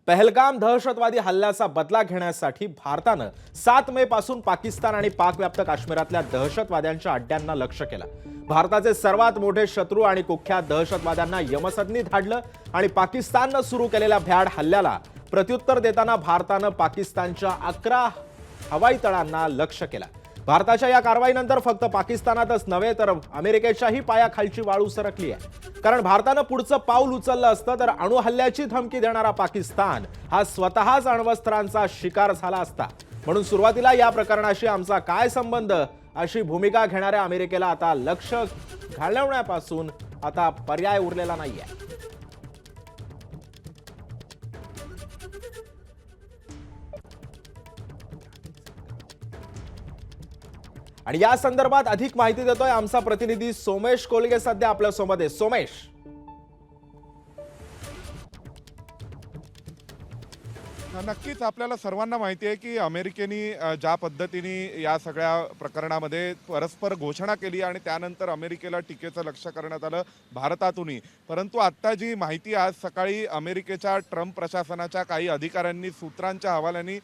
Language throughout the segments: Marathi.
पहलगाम दहशतवादी हल्ल्याचा बदला घेण्यासाठी भारतानं 7 मे पासून पाकिस्तान आणि पाकव्याप्त काश्मीरातल्या दहशतवाद्यांच्या अड्ड्यांना लक्ष्य केलं। भारताचे सर्वात मोठे शत्रू आणि कुख्यात दहशतवाद्यांना यमसदनी धाडलं आणि पाकिस्ताननं सुरू केलेल्या भ्याड हल्ल्याला प्रत्युत्तर देताना भारतानं पाकिस्तानच्या 11 हवाई तळांना लक्ष्य केलं। भारताच्या या कारवाईनंतर फक्त पाकिस्तानातच नव्हे तर अमेरिकेच्याही पायाखालची वाळू सरकली आहे। कारण भारतानं पुढचं पाऊल उचललं असतं तर अणु हल्ल्याची धमकी देणारा पाकिस्तान हा स्वतःच अण्वस्त्रांचा शिकार झाला असता। म्हणून सुरुवातीला या प्रकरणाशी आमचा काय संबंध अशी भूमिका घेणाऱ्या अमेरिकेला आता लक्ष घालवण्यापासून आता पर्याय उरलेला नाहीये। आणि या संदर्भात अधिक माहिती देतोय आमचा प्रतिनिधी सोमेश कोलगे सध्या आपल्या सोबत आहे। सोमेश, नक्कीच आपल्याला सर्वांना माहिती आहे की अमेरिकेने ज्या पद्धतीने या सगळ्या प्रकरणामध्ये परस्पर घोषणा केली आणि त्यानंतर अमेरिकेला टीकेचं लक्ष्य करण्यात आलं भारतातूनही। परंतु आत्ता जी माहिती आज सकाळी अमेरिकेच्या ट्रम्प प्रशासनाच्या काही अधिकाऱ्यांनी सूत्रांच्या हवाल्याने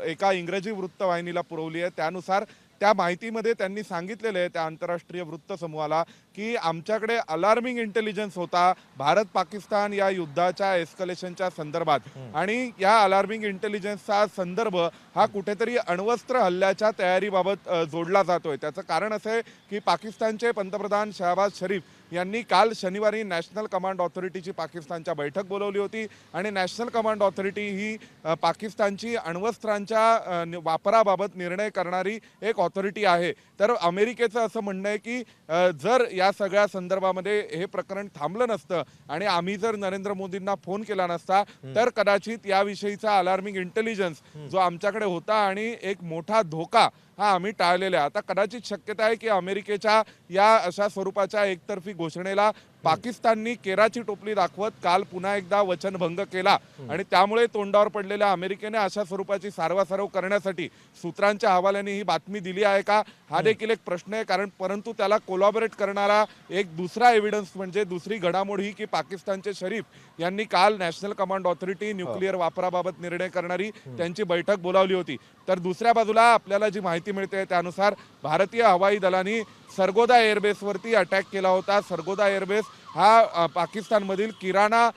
एका इंग्रजी वृत्तवाहिनीला पुरवली आहे, त्यानुसार त्या माहितीमध्ये त्यांनी सांगितलेलं आहे त्या आंतरराष्ट्रीय वृत्त समूहाला की आमच्याकडे अलार्मिंग इंटेलिजन्स होता भारत पाकिस्तान या युद्धाच्या एस्कलेशनच्या संदर्भात आणि या अलार्मिंग इंटेलिजन्सचा संदर्भ हा कुठेतरी अण्वस्त्र हल्ल्याच्या तयारीबाबत जोडला जातोय। त्याचं कारण असं आहे की पाकिस्तानचे पंतप्रधान शहबाज शरीफ यांनी काल शनिवारी नॅशनल कमांड ऑथॉरिटीची पाकिस्तानच्या बैठक बोलवली होती आणि नॅशनल कमांड ऑथॉरिटी ही पाकिस्तानची अण्वस्त्रांच्या वापराबाबत निर्णय करणारी एक ऑथॉरिटी आहे। तर अमेरिकेचं असं म्हणणं आहे की जर या सगळ्या संदर्भामध्ये हे प्रकरण थांबलं नसतं आणि आम्ही जर नरेंद्र मोदींना फोन केला नसता तर कदाचित याविषयीचा अलार्मिंग इंटेलिजन्स जो आमच्याकडे होता आणि एक मोठा धोका हा आम्ही टाळलेला आहे। आता कदाचित शक्यता आहे की अमेरिकेच्या या अशा स्वरूपाच्या एकतर्फी घोषणेला पाकिस्ताननी केराची टोपली दाखवत काल पुन्हा एकदा वचनभंग केला आणि त्यामुळे तोंडावर पडलेल्या अमेरिकेने अशा स्वरूपाची सारवासारव करण्यासाठी सूत्रांच्या हवाल्याने ही बातमी दिली आहे का हा देखील एक प्रश्न आहे। कारण परंतु त्याला कोलॅबोरेट करणारा एक दुसरा एव्हिडन्स म्हणजे दुसरी घडामोड ही की पाकिस्तानचे शरीफ यांनी काल नॅशनल कमांड ऑथॉरिटी न्यूक्लिअर वापराबाबत निर्णय करणारी त्यांची बैठक बोलावली होती। तर दुसऱ्या बाजूला आपल्याला जी माहिती मिळते त्यानुसार भारतीय हवाई दलाने सरगोदा एअरबेसवरती अटॅक केला होता। सरगोदा एअरबेस हा पाकिस्तानमधील किराणा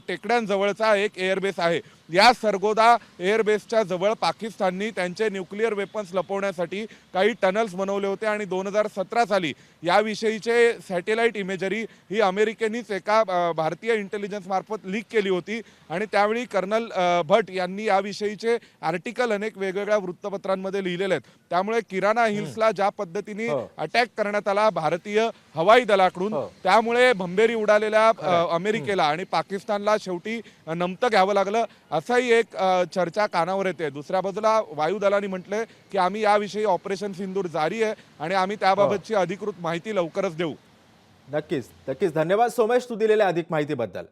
टेकड्यांजवळचा एक एअरबेस आहे। या सरगोदा एअरबेसच्या जवळ पाकिस्ताननी त्यांचे न्यूक्लिअर वेपन्स लपवण्यासाठी काही टनल्स बनवले होते आणि 2017 साली याविषयीचे सॅटेलाइट इमेजरी ही अमेरिकेनीच एका भारतीय इंटेलिजन्स मार्फत लीक केली होती आणि त्यावेळी कर्नल भट यांनी याविषयीचे आर्टिकल अनेक वेगवेगळ्या वृत्तपत्रांमध्ये लिहिलेले आहेत। त्यामुळे किराणा हिल्सला ज्या पद्धतीने अटॅक करण्यात आला भारतीय हवाई दलाकडून त्यामुळे भंबेरी उडालेल्या अमेरिकेला आणि पाकिस्तानला शेवटी नमतं घ्यावं लागलं असाही एक चर्चा कानावर येते। दुसऱ्या बाजूला वायुदलाने म्हटले की आम्ही याविषयी ऑपरेशन सिंदूर जारी आहे आणि आम्ही त्याबाबतची अधिकृत माहिती लवकरच देऊ। नक्कीच धन्यवाद सोमेश, तू दिलेल्या अधिक माहितीबद्दल।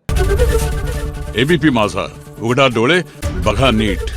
एबीपी माझा, उघडा डोळे बघा नीट।